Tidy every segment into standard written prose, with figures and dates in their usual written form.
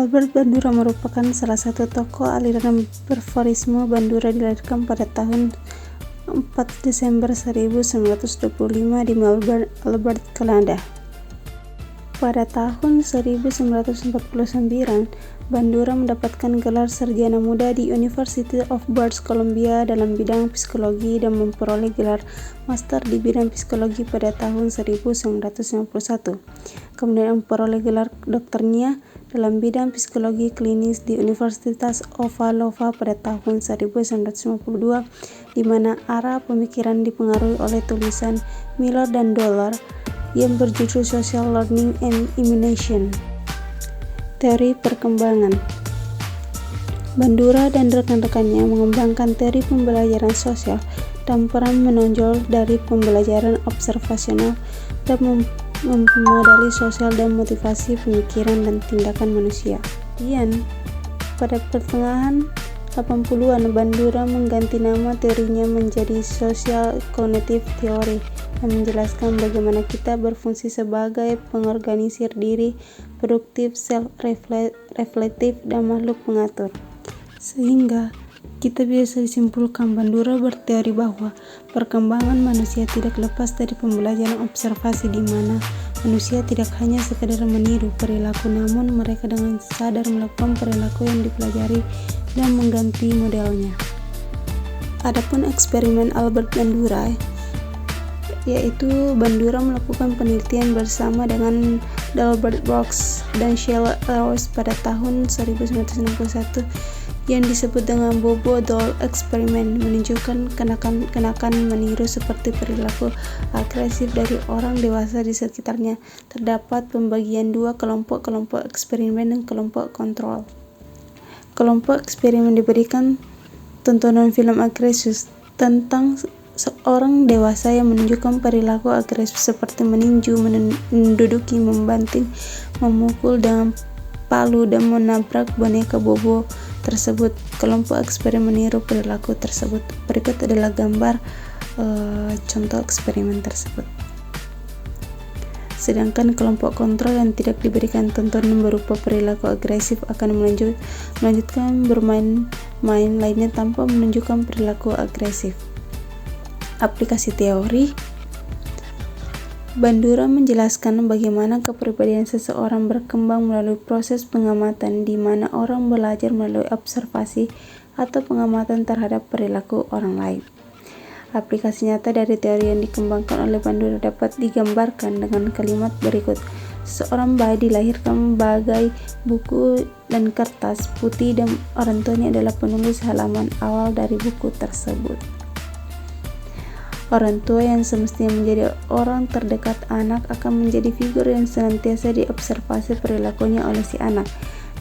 Albert Bandura merupakan salah satu tokoh aliran perforisme. Bandura dilahirkan pada tahun 4 Desember 1925 di Melbourne, Albert, Kanada. Pada tahun 1949, Bandura mendapatkan gelar sarjana muda di University of British Columbia dalam bidang psikologi dan memperoleh gelar master di bidang psikologi pada tahun 1951. Kemudian memperoleh gelar doktornya dalam bidang psikologi klinis di Universitas Ovalova pada tahun 1952, di mana arah pemikiran dipengaruhi oleh tulisan Miller dan Dollar yang berjudul Social Learning and Immersion. Teori perkembangan. Bandura dan rekan-rekannya mengembangkan teori pembelajaran sosial dan peran menonjol dari pembelajaran observasional dan memodali sosial dan motivasi pemikiran dan tindakan manusia. Kemudian, pada pertengahan 80-an, Bandura mengganti nama teorinya menjadi Social Cognitive Theory yang menjelaskan bagaimana kita berfungsi sebagai pengorganisir diri, produktif, self-reflektif, dan makhluk pengatur. Sehingga kita bisa disimpulkan Bandura berteori bahwa perkembangan manusia tidak lepas dari pembelajaran observasi, di mana manusia tidak hanya sekadar meniru perilaku, namun mereka dengan sadar melakukan perilaku yang dipelajari dan mengganti modelnya. Adapun eksperimen Albert Bandura, yaitu Bandura melakukan penelitian bersama dengan Delbert Brooks dan Sheila Rose pada tahun 1961 yang disebut dengan Bobo Doll Experiment, menunjukkan kenakan meniru seperti perilaku agresif dari orang dewasa di sekitarnya. Terdapat pembagian dua kelompok eksperimen dan kelompok kontrol. Kelompok eksperimen diberikan tontonan film agresif tentang seorang dewasa yang menunjukkan perilaku agresif seperti meninju, menduduki, membanting, memukul dengan palu, dan menabrak boneka Bobo tersebut. Kelompok eksperimen meniru perilaku tersebut. Berikut adalah gambar contoh eksperimen tersebut. Sedangkan kelompok kontrol yang tidak diberikan tontonan berupa perilaku agresif akan melanjutkan bermain lainnya tanpa menunjukkan perilaku agresif. Aplikasi teori. Bandura menjelaskan bagaimana kepribadian seseorang berkembang melalui proses pengamatan, di mana orang belajar melalui observasi atau pengamatan terhadap perilaku orang lain. Aplikasi nyata dari teori yang dikembangkan oleh Bandura dapat digambarkan dengan kalimat berikut. Seorang bayi dilahirkan bagai buku dan kertas putih dan orang tuanya adalah penulis halaman awal dari buku tersebut. Orang tua yang semestinya menjadi orang terdekat anak akan menjadi figur yang senantiasa diobservasi perilakunya oleh si anak,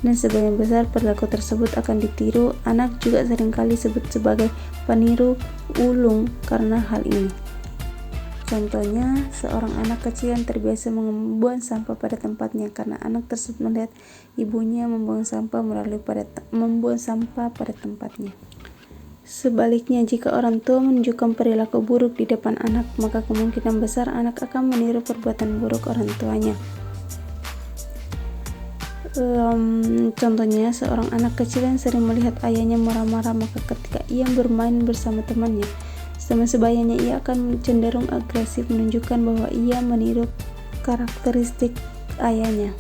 dan sebagian besar perilaku tersebut akan ditiru. Anak juga seringkali disebut sebagai peniru ulung karena hal ini. Contohnya, seorang anak kecil yang terbiasa membuang sampah pada tempatnya karena anak tersebut melihat ibunya membuang sampah pada tempatnya. Sebaliknya, jika orang tua menunjukkan perilaku buruk di depan anak, maka kemungkinan besar anak akan meniru perbuatan buruk orang tuanya. Contohnya, seorang anak kecil yang sering melihat ayahnya marah-marah, maka ketika ia bermain bersama temannya, sebayanya ia akan cenderung agresif, menunjukkan bahwa ia meniru karakteristik ayahnya.